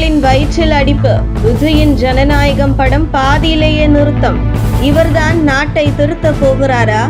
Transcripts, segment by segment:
ஊழியர்களின் வயிற்றில் அடிப்பு. விஜயின் ஜனநாயகம் படம் பாதியிலேயே நிறுத்தம். இவர்தான் நாட்டை திருத்த போகிறாரா?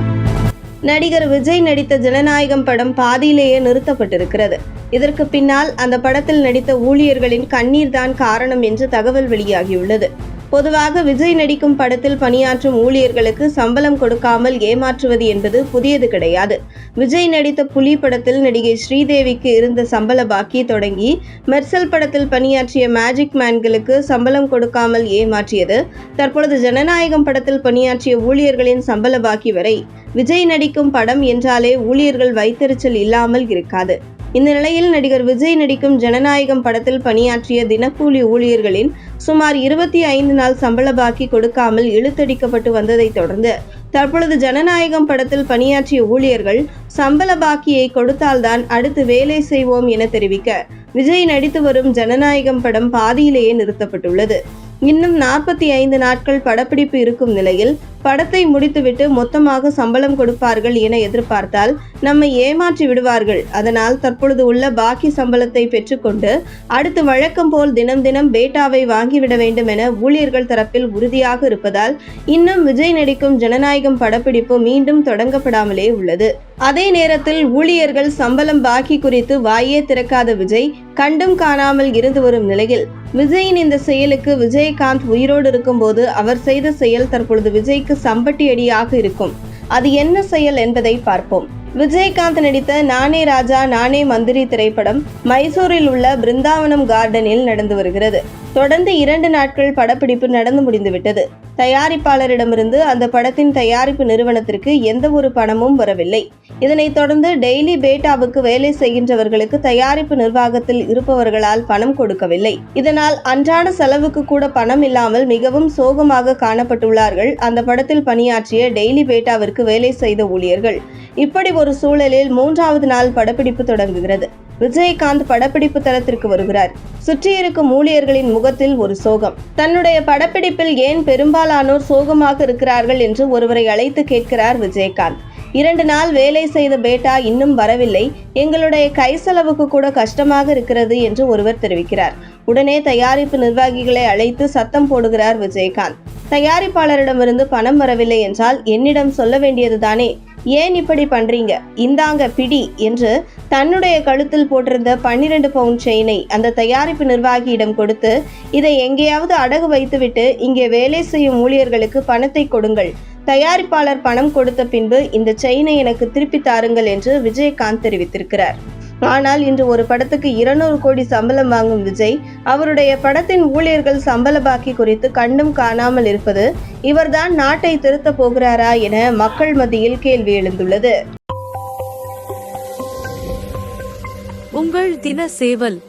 நடிகர் விஜய் நடித்த ஜனநாயகம் படம் பாதியிலேயே நிறுத்தப்பட்டிருக்கிறது. இதற்கு பின்னால் அந்த படத்தில் நடித்த ஊழியர்களின் கண்ணீர் தான் காரணம் என்று தகவல் வெளியாகியுள்ளது. பொதுவாக விஜய் நடிக்கும் படத்தில் பணியாற்றும் ஊழியர்களுக்கு சம்பளம் கொடுக்காமல் ஏமாற்றுவது என்பது புதியது கிடையாது. விஜய் நடித்த புலி படத்தில் நடிகை ஸ்ரீதேவிக்கு இருந்த சம்பள பாக்கி தொடங்கி மெர்சல் படத்தில் பணியாற்றிய மேஜிக் மேன்களுக்கு சம்பளம் கொடுக்காமல் ஏமாற்றியது, தற்பொழுது ஜனநாயகம் படத்தில் பணியாற்றிய ஊழியர்களின் சம்பள பாக்கி வரை விஜய் நடிக்கும் படம் என்றாலே ஊழியர்கள் வைத்தறிச்சல் இல்லாமல் இருக்காது. இந்த நிலையில் நடிகர் விஜய் நடிக்கும் ஜனநாயகம் படத்தில் பணியாற்றிய தினக்கூலி ஊழியர்களின் சுமார் 25 நாள் சம்பள பாக்கி கொடுக்காமல் இழுத்தடிக்கப்பட்டு வந்ததை தொடர்ந்து தற்பொழுது ஜனநாயகம் படத்தில் பணியாற்றிய ஊழியர்கள் சம்பள பாக்கியை கொடுத்தால்தான் அடுத்து வேலை செய்வோம் என தெரிவிக்க விஜய் நடித்து வரும் ஜனநாயகம் படம் பாதியிலேயே நிறுத்தப்பட்டுள்ளது. இன்னும் 45 நாட்கள் படப்பிடிப்பு இருக்கும் நிலையில் படத்தை முடித்துவிட்டு மொத்தமாக சம்பளம் கொடுப்பார்கள் என எதிர்பார்த்தால் நம்மை ஏமாற்றி விடுவார்கள். அதனால் தற்பொழுது உள்ள பாக்கி சம்பளத்தை பெற்றுக்கொண்டு அடுத்து வழக்கம் போல் தினம் தினம் பேட்டாவை வாங்கிவிட வேண்டும் என ஊழியர்கள் தரப்பில் உறுதியாக இருப்பதால் இன்னும் விஜய் நடிக்கும் ஜனநாயகம் படப்பிடிப்பு மீண்டும் தொடங்கப்படாமலே உள்ளது. அதே நேரத்தில் ஊழியர்கள் சம்பளம் பாக்கி குறித்து வாயே திறக்காத விஜய் கண்டும் காணாமல் இருந்து வரும் நிலையில் விஜயின் இந்த செயலுக்கு விஜயகாந்த் உயிரோடு இருக்கும்போது அவர் செய்த செயல் தற்பொழுது விஜய்க்கு சம்பட்டி அடியாக இருக்கும். அது என்ன செயல் என்பதை பார்ப்போம். விஜயகாந்த் நடித்த நானே ராஜா நானே மந்திரி திரைப்படம் மைசூரில் உள்ள பிருந்தாவனம் கார்டனில் நடந்து வருகிறது. தொடர்ந்து 2 நாட்கள் படப்பிடிப்பு நடந்து முடிந்துவிட்டது. தயாரிப்பாளரிடமிருந்து அந்த படத்தின் தயாரிப்பு நிறுவனத்திற்கு எந்த ஒரு பணமும் வரவில்லை. இதனைத் தொடர்ந்து டெய்லி பேட்டாவுக்கு வேலை செய்கின்றவர்களுக்கு தயாரிப்பு நிர்வாகத்தில் இருப்பவர்களால் பணம் கொடுக்கவில்லை. இதனால் அன்றாட செலவுக்கு கூட பணம் இல்லாமல் மிகவும் சோகமாக காணப்பட்டுள்ளார்கள் அந்த படத்தில் பணியாற்றிய டெய்லி பேட்டாவிற்கு வேலை செய்த ஊழியர்கள். இப்படி ஒரு சூழலில் 3வது நாள் படப்பிடிப்பு தொடங்குகிறது. விஜயகாந்த் படப்பிடிப்பு தளத்திற்கு வருகிறார். சுற்றியிருக்கும் ஊழியர்களின் முகத்தில் ஒரு சோகம். தன்னுடைய படப்பிடிப்பில் ஏன் பெரும்பாலானோர் சோகமாக இருக்கிறார்கள் என்று ஒருவரை அழைத்து கேட்கிறார் விஜயகாந்த். 2 நாள் வேலை செய்த பேட்டா இன்னும் வரவில்லை, எங்களுடைய கை செலவுக்கு கூட கஷ்டமாக இருக்கிறது என்று ஒருவர் தெரிவிக்கிறார். உடனே தயாரிப்பு நிர்வாகிகளை அழைத்து சத்தம் போடுகிறார் விஜயகாந்த். தயாரிப்பாளரிடமிருந்து பணம் வரவில்லை என்றால் என்னிடம் சொல்ல வேண்டியதுதானே, ஏன் இப்படி பண்றீங்க, இந்தாங்க பிடி என்று தன்னுடைய கழுத்தில் போட்டிருந்த 12 பவுண்ட் செயினை அந்த தயாரிப்பு நிர்வாகியிடம் கொடுத்து, இதை எங்கேயாவது அடகு வைத்துவிட்டு இங்கே வேலை செய்யும் ஊழியர்களுக்கு பணத்தை கொடுங்கள், தயாரிப்பாளர் பணம் கொடுத்த பின்பு இந்த செயினை எனக்கு திருப்பி தாருங்கள் என்று விஜயகாந்த் தெரிவித்திருக்கிறார். ஆனால் இன்று ஒரு படத்துக்கு 200 கோடி சம்பளம் வாங்கும் விஜய் அவருடைய படத்தின் ஊழியர்கள் சம்பள பாக்கி குறித்து கண்டும் காணாமல் இருப்பது, இவர்தான் நாட்டை திருத்த போகிறாரா என மக்கள் மத்தியில் கேள்வி எழுந்துள்ளது. உங்கள் தின சேவல்.